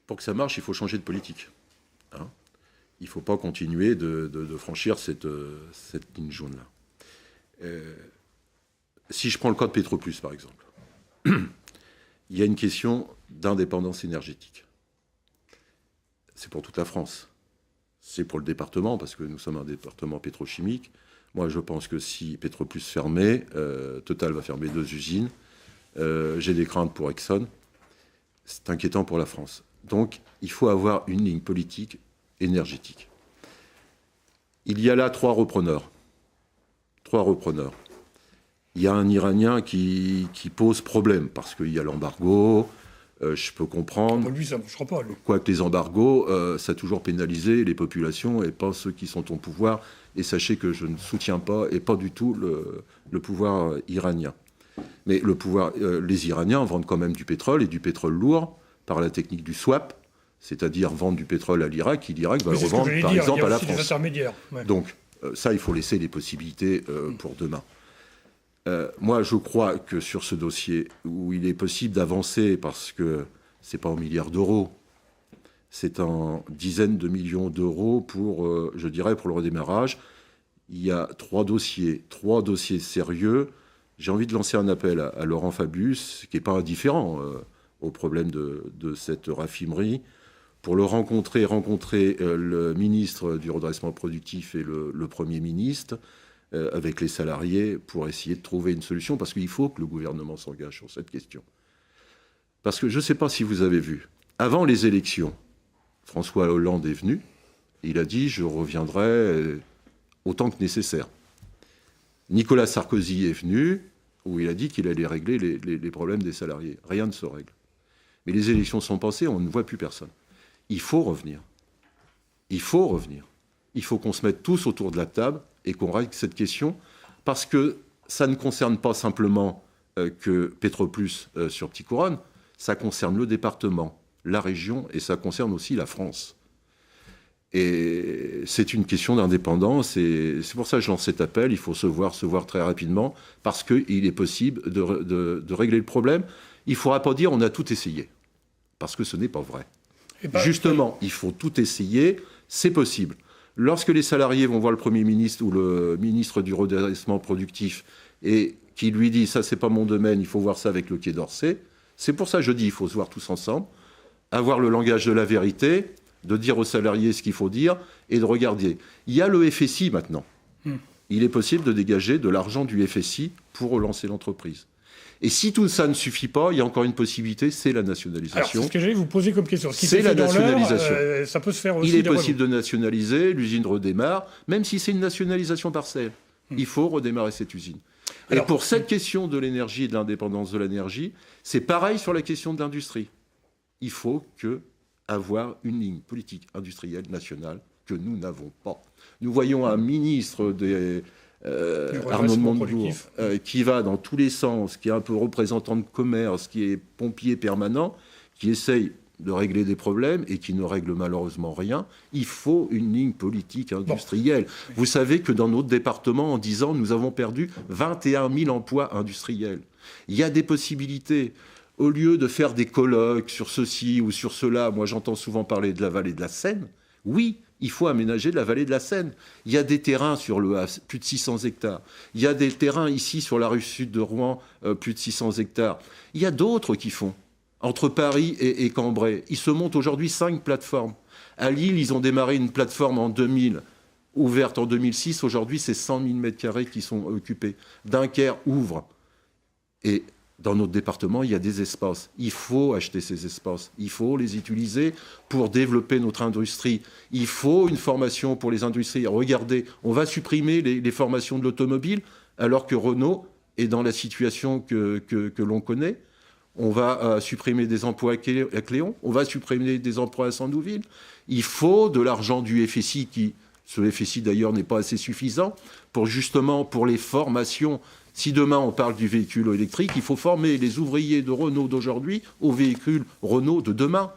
pour que ça marche, il faut changer de politique. Hein. Il ne faut pas continuer de franchir cette ligne jaune-là. Si je prends le cas de Petroplus, par exemple, il y a une question d'indépendance énergétique. C'est pour toute la France. C'est pour le département, parce que nous sommes un département pétrochimique. Moi, je pense que si Petroplus fermait, Total va fermer 2 usines. J'ai des craintes pour Exxon. C'est inquiétant pour la France. Donc, il faut avoir une ligne politique énergétique. Il y a là 3 repreneurs. Il y a un Iranien qui pose problème, parce qu'il y a l'embargo, je peux comprendre. Lui, ça ne marchera pas, lui. Quoique les embargos, ça a toujours pénalisé les populations et pas ceux qui sont au pouvoir. Et sachez que je ne soutiens pas, et pas du tout, le pouvoir iranien. Mais les Iraniens vendent quand même du pétrole, et du pétrole lourd, par la technique du swap, c'est-à-dire vendre du pétrole à l'Irak, et l'Irak va le revendre, par exemple, à la France. Intermédiaires. Ouais. Donc, ça, il faut laisser les possibilités pour demain. Moi, je crois que sur ce dossier, où il est possible d'avancer, parce que ce n'est pas en milliards d'euros, c'est en dizaines de millions d'euros pour, je dirais, pour le redémarrage. Il y a 3 dossiers sérieux. J'ai envie de lancer un appel à Laurent Fabius, qui n'est pas indifférent au problème de cette raffinerie, pour le rencontrer le ministre du redressement productif et le Premier ministre, avec les salariés, pour essayer de trouver une solution, parce qu'il faut que le gouvernement s'engage sur cette question. Parce que je ne sais pas si vous avez vu, avant les élections, François Hollande est venu, il a dit « je reviendrai autant que nécessaire ». Nicolas Sarkozy est venu, où il a dit qu'il allait régler les problèmes des salariés. Rien ne se règle. Mais les élections sont passées, on ne voit plus personne. Il faut revenir. Il faut qu'on se mette tous autour de la table et qu'on règle cette question, parce que ça ne concerne pas simplement que Petroplus sur Petit Couronne, ça concerne le département, la région, et ça concerne aussi la France. Et c'est une question d'indépendance, et c'est pour ça que je lance cet appel. Il faut se voir très rapidement, parce qu'il est possible de régler le problème. Il ne faudra pas dire on a tout essayé, parce que ce n'est pas vrai. Justement, il faut tout essayer, c'est possible. Lorsque les salariés vont voir le Premier ministre ou le ministre du redressement productif et qui lui dit « ça, c'est pas mon domaine, il faut voir ça avec le Quai d'Orsay », c'est pour ça que je dis il faut se voir tous ensemble, avoir le langage de la vérité, de dire aux salariés ce qu'il faut dire et de regarder. Il y a le FSI maintenant. Il est possible de dégager de l'argent du FSI pour relancer l'entreprise. Et si tout ça ne suffit pas, il y a encore une possibilité, c'est la nationalisation. Alors, c'est ce que j'allais vous poser comme question. C'est la nationalisation. Ça peut se faire aussi. Il est possible de nationaliser, l'usine redémarre, même si c'est une nationalisation partielle. Il faut redémarrer cette usine. Et alors, pour cette question de l'énergie et de l'indépendance de l'énergie, c'est pareil sur la question de l'industrie. Il faut avoir une ligne politique industrielle nationale que nous n'avons pas. Nous voyons un ministre Arnaud de Montebourg, qui va dans tous les sens, qui est un peu représentant de commerce, qui est pompier permanent, qui essaye de régler des problèmes et qui ne règle malheureusement rien. Il faut une ligne politique industrielle. Bon. Vous savez que dans notre département, en 10 ans, nous avons perdu 21 000 emplois industriels. Il y a des possibilités. Au lieu de faire des colloques sur ceci ou sur cela, moi j'entends souvent parler de la vallée de la Seine. Oui, il faut aménager la vallée de la Seine. Il y a des terrains sur le Havre, plus de 600 hectares. Il y a des terrains ici sur la rive sud de Rouen, plus de 600 hectares. Il y a d'autres qui font. Entre Paris et Cambrai, ils se montent aujourd'hui 5 plateformes. À Lille, ils ont démarré une plateforme en 2000, ouverte en 2006. Aujourd'hui, c'est 100 000 m² qui sont occupés. Dunkerque ouvre. Et dans notre département, il y a des espaces. Il faut acheter ces espaces. Il faut les utiliser pour développer notre industrie. Il faut une formation pour les industries. Regardez, on va supprimer les formations de l'automobile alors que Renault est dans la situation que l'on connaît. On va supprimer des emplois à Cléon. On va supprimer des emplois à Sandouville. Il faut de l'argent du FSI ce FSI d'ailleurs n'est pas assez suffisant pour les formations. Si demain on parle du véhicule électrique, il faut former les ouvriers de Renault d'aujourd'hui aux véhicules Renault de demain.